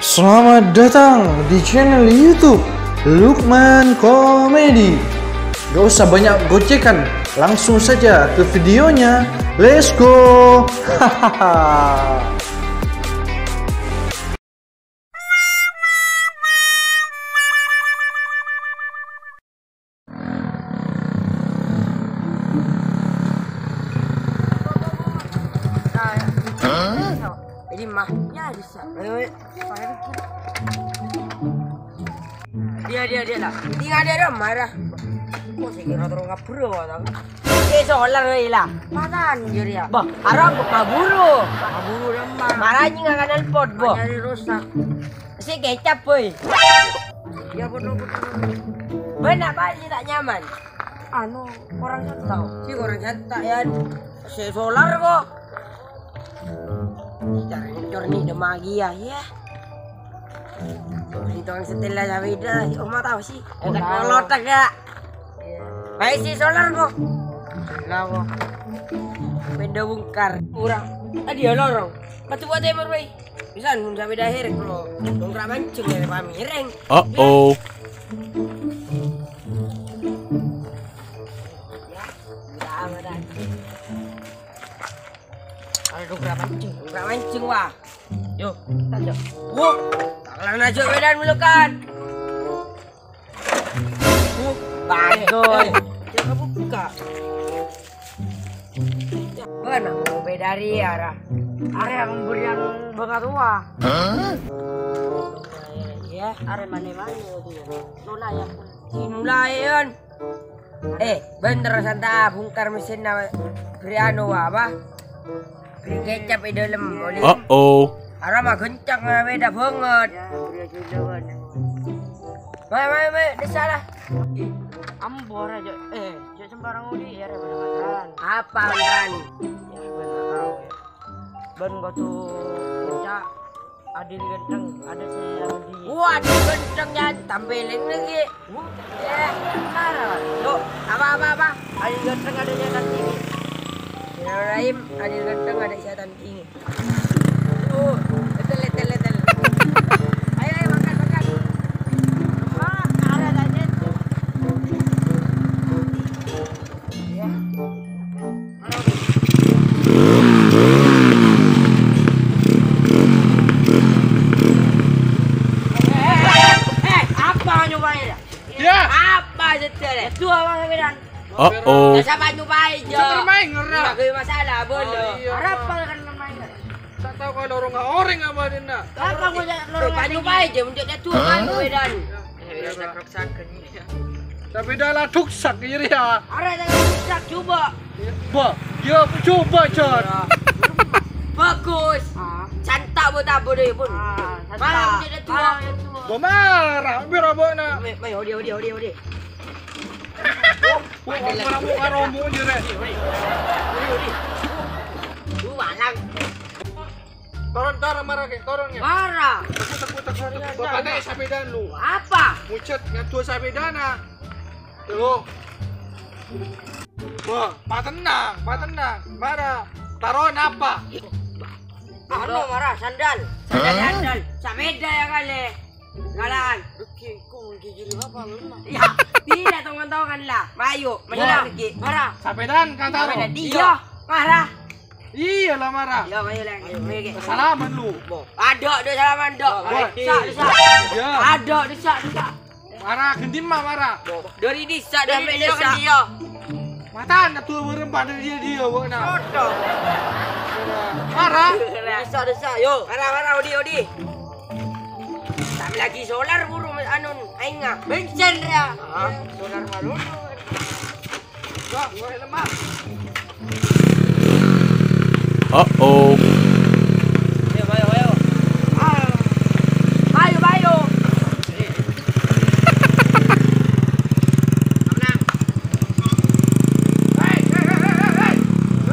Selamat datang di channel YouTube Lukman Komedi. Gak usah banyak gocekan, langsung saja ke videonya. Let's go. Hahaha. Jadi mahnya bisa. Dia lah. Tinggal dia dah marah. Kok saya kira terus ngapur tau. Solar lah. Mana anjir ya? Bah, arah kaburu. Kaburu lemah. Marahnya nggak akan nelpon, boh. Nyari rusak. Si kecap, boy. Ya betul. Benar apa sih tak nyaman? Orang santai. Si orang santai ya. Si solar kok. Cari nih demagia ya. Hitong setelah Zawida, Oma tahu sih. Ada kolot agak. Baik sih solar kok. Lah kok. Benda bungkar. Kurang. Tadi ya lorong. Batu buat ember baik. Bisa nun sampai dahir kalau dongkrak mancung ya pamireng. Oh. Ada dongkrak mancung wah. Yuk, tajam. Wuh, taklah najak medan melukan. Bagus. Jangan buka. Mana mau bedari arah? Area pemberian bunga tua. Ya, area mana dia? Nulayan. Si Nulayan. Bener santa bungkar mesin beri anu apa? Beri kecap di dalam oli. Arah mah kencang beda banget. Ya, beri jauhan. Mai, disalah. Ambor aja. Jangan sembarang udi ya beneran. Apa beneran? Ya bener tahu ya. Ben batu puncak adil genteng ada saya di. Wah, adil genteng ya tampilin lagi. Ya, marah. Loh, apa? Adil genteng ada setan tinggi. Bismillahirrahmanirrahim, adil genteng ada setan tinggi. Letel. Ayo makan. Ada aja. Ya. Apa nyobain? Ya. Apa setel? Itu apa medan? Sama nyobain je. Bermain ngerah. Enggak masalah, boleh. Harap kan main. Tak tahu kalau orang apa dia nak. Apa gua lorong nyobain je menjadi tua kan medan. Tapi dah lah duksak diri ya. Ada jangan coba. Ya coba cat. Bagus. Cantak buat apa dia pun. Malam menjadi tua. Marah, biar apa nak? Mai odi. Muka rombong je re. Odi. Malang. Toron marah ke toronnya. Marah. Takut. Bapak nak sampai dan lu. Apa? Mucat ngatua sampai dana. Tuh. Wah, pak tenang. Marah. Taruhan apa? Marah sandal. Sameda ya kali. Galan. Oke, kau gigi apa rumah? Ya, tidak teman-teman lah. Mayu, menyelam lagi. Marah. Sampai dan kan taruh. Dia marah. Iyalah marah. Ya, mayu lagi. Salaman lu. Ada salaman dok. Desak. Ya. Ada desak. Marah, gendim marah. Dari desak sampai desak. Dia. Mata anak tua berempat dari dia buat nak. Marah. Desak. Yo, marah odi. Tak lagi solar buru anun ainga. Bensin ya. Solar halus. Wah, gua lemah. Uh-oh. Ayo. Bayo. Menang. Hei.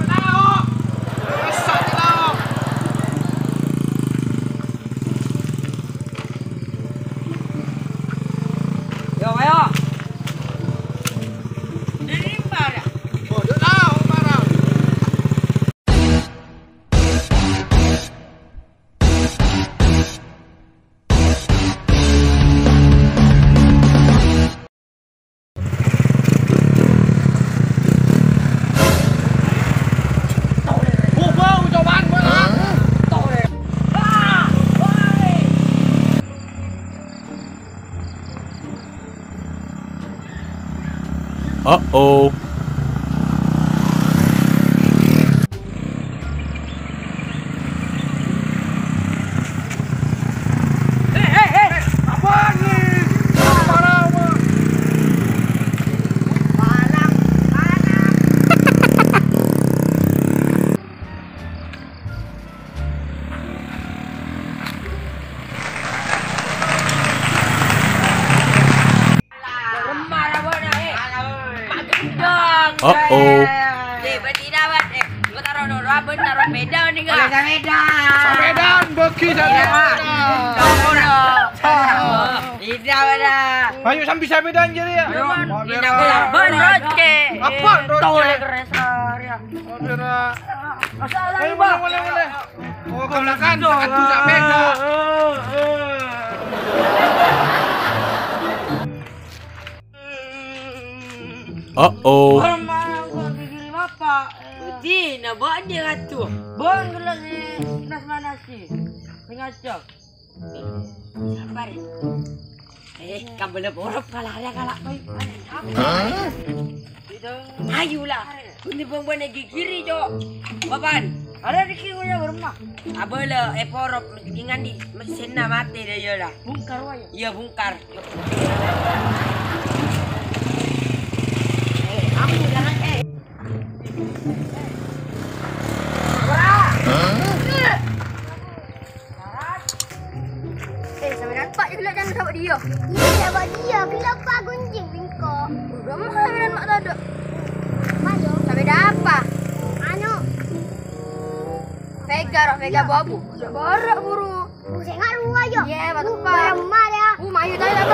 Lao. Besar lao. ayo. Ini mana? Oh, dia tahu mana. Bau cobaan mana? Uh-oh. Apa nih? Parah, Bang. Uh-oh. Berarti dapat gua taruh dulu apa taruh beda nih enggak? Beda. Medan beki jadi. Tidak ada. Ayo sampai saya medan jadi ya. Tidak boleh beroke. Apa roke? Toleh keresar ya. Mabera. Masalah Ayo ini, Bang. boleh. Oh, kau kan atu sak beda. Uh-oh. Di, nak buat dia ratu. Bon gelas ni, nas mana sih? Pengacau. Sabar. Kamu boleh borok kalah ada kalah. Ayulah. Ini perempuan lagi kiri, Cok. Bapan. Ada di kiri punya rumah. Abala, porok dengan di mesin mati dia lah. Bungkar waya. Iya, bungkar. Aku jangan sampai nampak je gelap jangan dapat dia. Iya, dapat dia. Kenapa gunjing bingkok? Udah mahal dan mak tak ada. Mana? Sampai dapat. Anu. Vega babu. Barak buru. Saya nggak luar je. Ya, betul pak. Lemah dia. Mayu tadi dah.